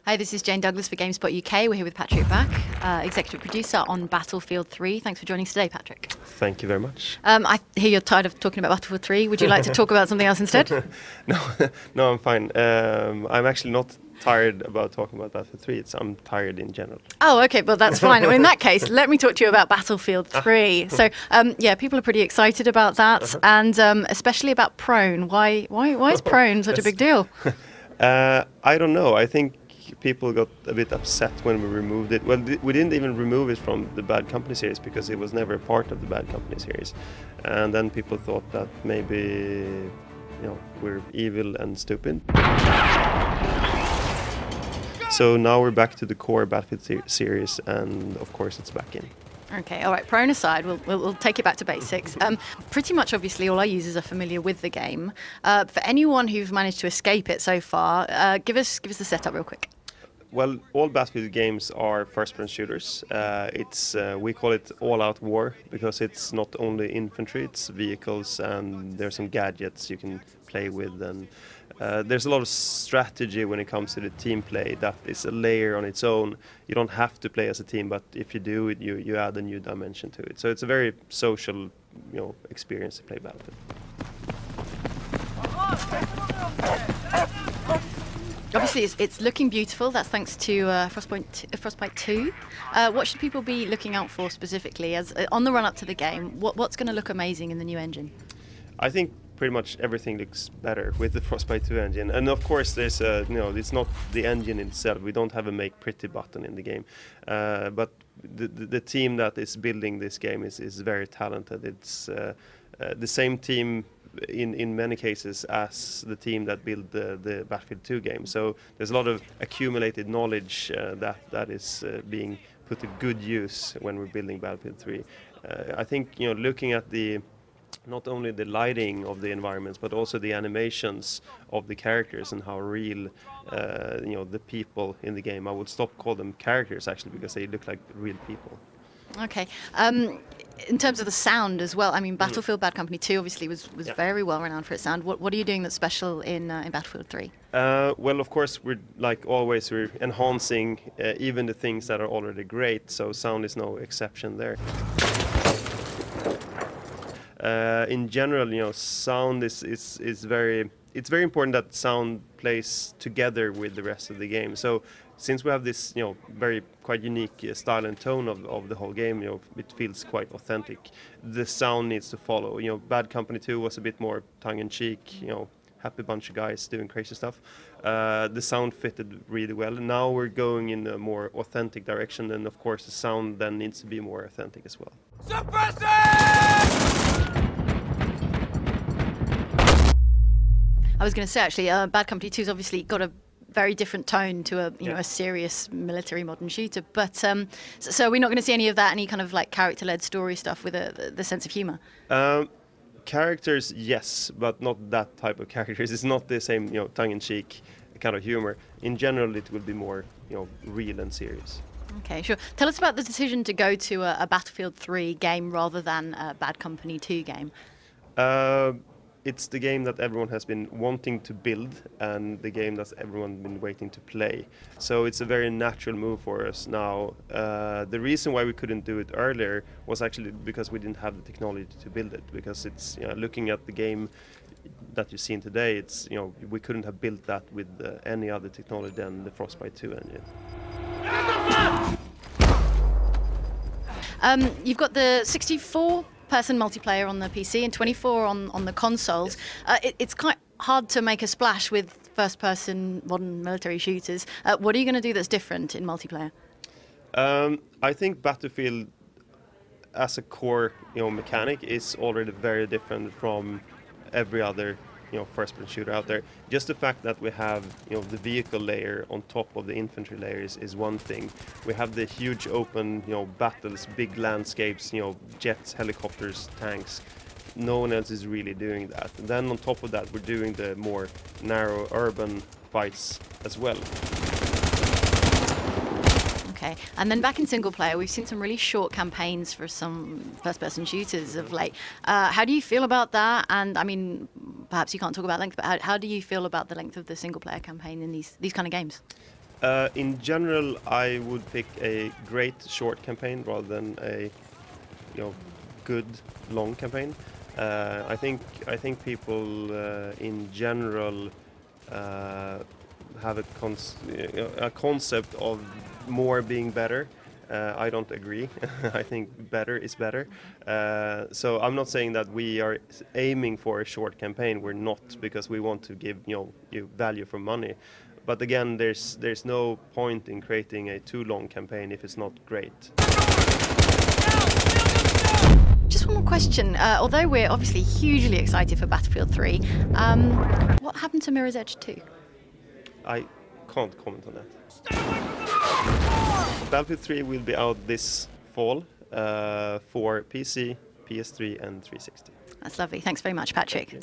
Hi, this is Jane Douglas for GameSpot UK. We're here with Patrick Bach, executive producer on Battlefield 3. Thanks for joining us today, Patrick. Thank you very much. I hear you're tired of talking about Battlefield 3. Would you like to talk about something else instead? No, no, I'm fine. I'm actually not tired about talking about Battlefield 3. I'm tired in general. Oh, okay, well, that's fine. Well, in that case, let me talk to you about Battlefield 3. So, yeah, people are pretty excited about that, and especially about Prone. Why is Prone such a big deal? I don't know. I think people got a bit upset when we removed it. Well, we didn't even remove it from the Bad Company series because it was never a part of the Bad Company series. And then people thought that maybe, we're evil and stupid. So now we're back to the core Battlefield series, and of course it's back in. Okay, all right, Prone aside, we'll take it back to basics. Pretty much, obviously, all our users are familiar with the game. For anyone who's managed to escape it so far, give us the setup real quick. Well, all Battlefield games are first-person shooters. We call it all-out war because it's not only infantry, it's vehicles, and there's some gadgets you can play with, and there's a lot of strategy when it comes to the team play. That is a layer on its own. You don't have to play as a team, but if you do it, you add a new dimension to it. So it's a very social, experience to play Battlefield. Obviously, it's looking beautiful. That's thanks to Frostbite 2. What should people be looking out for specifically as on the run-up to the game? What's going to look amazing in the new engine? I think pretty much everything looks better with the Frostbite 2 engine. And of course, there's it's not the engine itself. We don't have a make pretty button in the game. But the team that is building this game is very talented. It's the same team in many cases as the team that built the Battlefield 2 game. So there's a lot of accumulated knowledge that is being put to good use when we're building Battlefield 3. I think looking at not only the lighting of the environments but also the animations of the characters and how real the people in the game. I would stop call them characters actually because they look like real people. Okay. In terms of the sound as well, I mean, Battlefield Bad Company 2 obviously was very well renowned for its sound. What are you doing that's special in Battlefield 3? Well, of course, we're like always, we're enhancing even the things that are already great, so sound is no exception there. In general, sound is very... It's very important that sound plays together with the rest of the game. So since we have this, very quite unique style and tone of the whole game, it feels quite authentic. The sound needs to follow. Bad Company 2 was a bit more tongue-in-cheek, happy bunch of guys doing crazy stuff. The sound fitted really well. Now we're going in a more authentic direction, and of course the sound then needs to be more authentic as well. I was going to say, actually, Bad Company 2's obviously got a very different tone to a serious military modern shooter. But so we're not going to see any of that, any kind of like character-led story stuff with the sense of humour? Characters, yes, but not that type of characters. It's not the same, tongue-in-cheek kind of humour. In general, it will be more, real and serious. Okay, sure. Tell us about the decision to go to a Battlefield 3 game rather than a Bad Company 2 game. It's the game that everyone has been wanting to build and the game that everyone been waiting to play. So it's a very natural move for us now. The reason why we couldn't do it earlier was actually because we didn't have the technology to build it. Because it's looking at the game that you've seen today, it's we couldn't have built that with any other technology than the Frostbite 2 engine. You've got the 64-person multiplayer on the PC and 24 on the consoles. It's quite hard to make a splash with first-person modern military shooters. What are you going to do that's different in multiplayer? I think Battlefield as a core mechanic is already very different from every other first-person shooter out there. Just the fact that we have the vehicle layer on top of the infantry layers is one thing. We have the huge open battles, big landscapes, jets, helicopters, tanks. No one else is really doing that. And then on top of that, we're doing the more narrow urban fights as well. Okay, and then back in single player, we've seen some really short campaigns for some first-person shooters of late. How do you feel about that? And I mean, perhaps you can't talk about length, but how do you feel about the length of the single player campaign in these kind of games? In general, I would pick a great short campaign rather than a good long campaign. I think people in general have a concept of more being better. I don't agree. I think better is better. So I'm not saying that we are aiming for a short campaign. We're not, because we want to give you value for money. But again, there's no point in creating a too long campaign if it's not great. Just one more question. Although we're obviously hugely excited for Battlefield 3, what happened to Mirror's Edge 2? I can't comment on that. Battlefield 3 will be out this fall for PC, PS3 and 360. That's lovely. Thanks very much, Patrick.